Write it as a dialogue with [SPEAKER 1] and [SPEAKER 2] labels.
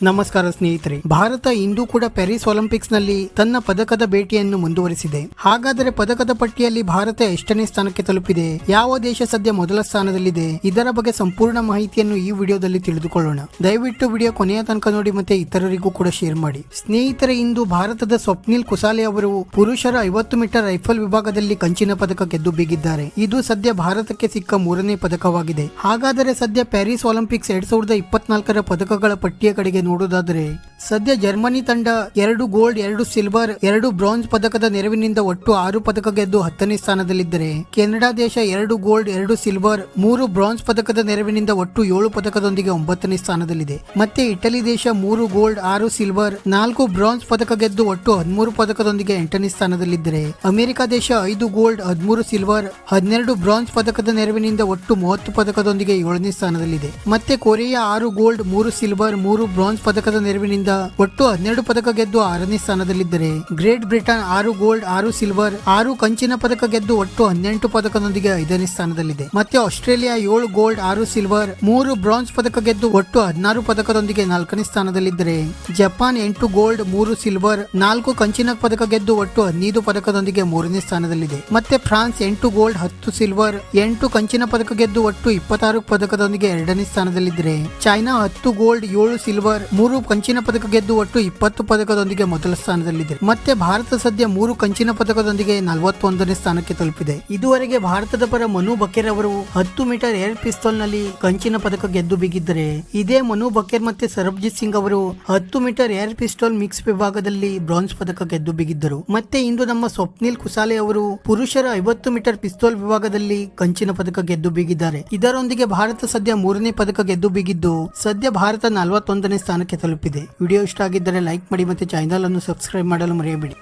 [SPEAKER 1] ನಮಸ್ಕಾರ ಸ್ನೇಹಿತರೆ, ಭಾರತ ಇಂದು ಕೂಡ ಪ್ಯಾರಿಸ್ ಒಲಿಂಪಿಕ್ಸ್ ನಲ್ಲಿ ತನ್ನ ಪದಕದ ಭೇಟಿಯನ್ನು ಮುಂದುವರಿಸಿದೆ. ಹಾಗಾದರೆ ಪದಕದ ಪಟ್ಟಿಯಲ್ಲಿ ಭಾರತ ಎಷ್ಟನೇ ಸ್ಥಾನಕ್ಕೆ ತಲುಪಿದೆ, ಯಾವ ದೇಶ ಸದ್ಯ ಮೊದಲ ಸ್ಥಾನದಲ್ಲಿದೆ, ಇದರ ಬಗ್ಗೆ ಸಂಪೂರ್ಣ ಮಾಹಿತಿಯನ್ನು ಈ ವಿಡಿಯೋದಲ್ಲಿ ತಿಳಿದುಕೊಳ್ಳೋಣ. ದಯವಿಟ್ಟು ವಿಡಿಯೋ ಕೊನೆಯ ತನಕ ನೋಡಿ ಮತ್ತೆ ಇತರರಿಗೂ ಕೂಡ ಶೇರ್ ಮಾಡಿ. ಸ್ನೇಹಿತರೆ, ಇಂದು ಭಾರತದ ಸ್ವಪ್ನಿಲ್ ಕುಸಾಲೆ ಅವರು ಪುರುಷರ 50 ಮೀಟರ್ ರೈಫಲ್ ವಿಭಾಗದಲ್ಲಿ ಕಂಚಿನ ಪದಕ ಗೆದ್ದು ಬೀಗಿದ್ದಾರೆ. ಇದು ಸದ್ಯ ಭಾರತಕ್ಕೆ ಸಿಕ್ಕ 3ನೇ ಪದಕವಾಗಿದೆ. ಹಾಗಾದರೆ ಸದ್ಯ ಪ್ಯಾರಿಸ್ ಒಲಿಂಪಿಕ್ಸ್ 2024ರ ಪದಕಗಳ ಪಟ್ಟಿಯ ಕಡೆಗೆ ನೋಡುವುದಾದರೆ ಸದ್ಯ ಜರ್ಮನಿ ತಂಡ 2 ಗೋಲ್ಡ್, 2 ಸಿಲ್ವರ್, 2 ಬ್ರಾಂಜ್ ಪದಕದ ನೆರವಿನಿಂದ ಒಟ್ಟು 6 ಪದಕ ಗೆದ್ದು 10ನೇ ಸ್ಥಾನದಲ್ಲಿದ್ದರೆ, ಕೆನಡಾ ದೇಶ 2 ಗೋಲ್ಡ್, 2 ಸಿಲ್ವರ್, 3 ಬ್ರಾಂಜ್ ಪದಕದ ನೆರವಿನಿಂದ ಒಟ್ಟು 7 ಪದಕದೊಂದಿಗೆ 9ನೇ ಸ್ಥಾನದಲ್ಲಿದೆ. ಮತ್ತೆ ಇಟಲಿ ದೇಶ 3 ಗೋಲ್ಡ್, 6 ಸಿಲ್ವರ್, 4 ಬ್ರಾಂಜ್ ಪದಕ ಗೆದ್ದು ಒಟ್ಟು 13 ಪದಕದೊಂದಿಗೆ 8ನೇ ಸ್ಥಾನದಲ್ಲಿದ್ದರೆ, ಅಮೆರಿಕ ದೇಶ 5 ಗೋಲ್ಡ್, 13 ಸಿಲ್ವರ್, 12 ಬ್ರಾಂಜ್ ಪದಕದ ನೆರವಿನಿಂದ ಒಟ್ಟು 30 ಪದಕದೊಂದಿಗೆ 7ನೇ ಸ್ಥಾನದಲ್ಲಿದೆ. ಮತ್ತೆ ಕೊರಿಯಾ 6 ಗೋಲ್ಡ್, 3 ಸಿಲ್ವರ್, 3 ಬ್ರಾಂಜ್ ಪದಕದ ನೆರವಿನಿಂದ ಒಟ್ಟು 12 ಪದಕ ಗೆದ್ದು 6ನೇ ಸ್ಥಾನದಲ್ಲಿದ್ದರೆ, ಗ್ರೇಟ್ ಬ್ರಿಟನ್ 6 ಗೋಲ್ಡ್, 6 ಸಿಲ್ವರ್, 6 ಕಂಚಿನ ಪದಕ ಗೆದ್ದು ಒಟ್ಟು 18 ಪದಕದೊಂದಿಗೆ 5ನೇ ಸ್ಥಾನದಲ್ಲಿದೆ. ಮತ್ತೆ ಆಸ್ಟ್ರೇಲಿಯಾ 7 ಗೋಲ್ಡ್, 6 ಸಿಲ್ವರ್, 3 ಬ್ರಾಂಜ್ ಪದಕ ಗೆದ್ದು ಒಟ್ಟು 16 ಪದಕದೊಂದಿಗೆ 4ನೇ ಸ್ಥಾನದಲ್ಲಿದ್ದರೆ, ಜಪಾನ್ 8 ಗೋಲ್ಡ್, 3 ಸಿಲ್ವರ್, 4 ಕಂಚಿನ ಪದಕ ಗೆದ್ದು ಒಟ್ಟು 15 ಪದಕದೊಂದಿಗೆ 3ನೇ ಸ್ಥಾನದಲ್ಲಿದೆ. ಮತ್ತೆ ಫ್ರಾನ್ಸ್ 8 ಗೋಲ್ಡ್, 10 ಸಿಲ್ವರ್, 8 ಕಂಚಿನ ಪದಕ ಗೆದ್ದು ಒಟ್ಟು 26 ಪದಕದೊಂದಿಗೆ 2ನೇ ಸ್ಥಾನದಲ್ಲಿದ್ದರೆ, ಚೈನಾ 10 ಗೋಲ್ಡ್, 7 ಸಿಲ್ವರ್, 3 ಕಂಚಿನ ಪದಕ ಗೆದ್ದು ಒಟ್ಟು 20 ಪದಕದೊಂದಿಗೆ ಮೊದಲ ಸ್ಥಾನದಲ್ಲಿದೆ. ಮತ್ತೆ ಭಾರತ ಸದ್ಯ 3 ಕಂಚಿನ ಪದಕದೊಂದಿಗೆ 41ನೇ ಸ್ಥಾನಕ್ಕೆ ತಲುಪಿದೆ. ಇದುವರೆಗೆ ಭಾರತದ ಪರ ಮನು ಬಕೇರ್ ಅವರು 10 ಮೀಟರ್ ಏರ್ ಪಿಸ್ತೂಲ್ ನಲ್ಲಿ ಕಂಚಿನ ಪದಕ ಗೆದ್ದು ಬೀಗಿದ್ದರೆ, ಇದೇ ಮನು ಬಕೇರ್ ಮತ್ತೆ ಸರ್ಬ್ಜಿತ್ ಸಿಂಗ್ ಅವರು 10 ಮೀಟರ್ ಏರ್ ಪಿಸ್ತೂಲ್ ಮಿಕ್ಸ್ ವಿಭಾಗದಲ್ಲಿ ಬ್ರಾಂಜ್ ಪದಕ ಗೆದ್ದು ಬೀಗಿದ್ದರು. ಮತ್ತೆ ಇಂದು ನಮ್ಮ ಸ್ವಪ್ನಿಲ್ ಕುಸಾಲೆ ಅವರು ಪುರುಷರ 50 ಮೀಟರ್ ಪಿಸ್ತೂಲ್ ವಿಭಾಗದಲ್ಲಿ ಕಂಚಿನ ಪದಕ ಗೆದ್ದು ಬೀಗಿದ್ದಾರೆ. ಇದರೊಂದಿಗೆ ಭಾರತ ಸದ್ಯ 3ನೇ ಪದಕ ಗೆದ್ದು ಬೀಗಿದ್ದು, ಸದ್ಯ ಭಾರತ 41ನೇ ಸ್ಥಾನಕ್ಕೆ ತಲುಪಿದೆ. ವಿಡಿಯೋ ಇಷ್ಟ ಆಗಿದ್ದರೆ ಲೈಕ್ ಮಾಡಿ ಮತ್ತೆ ಚಾನೆಲ್ ಅನ್ನು ಸಬ್ಸ್ಕ್ರೈಬ್ ಮಾಡಲು ಮರೆಯಬೇಡಿ.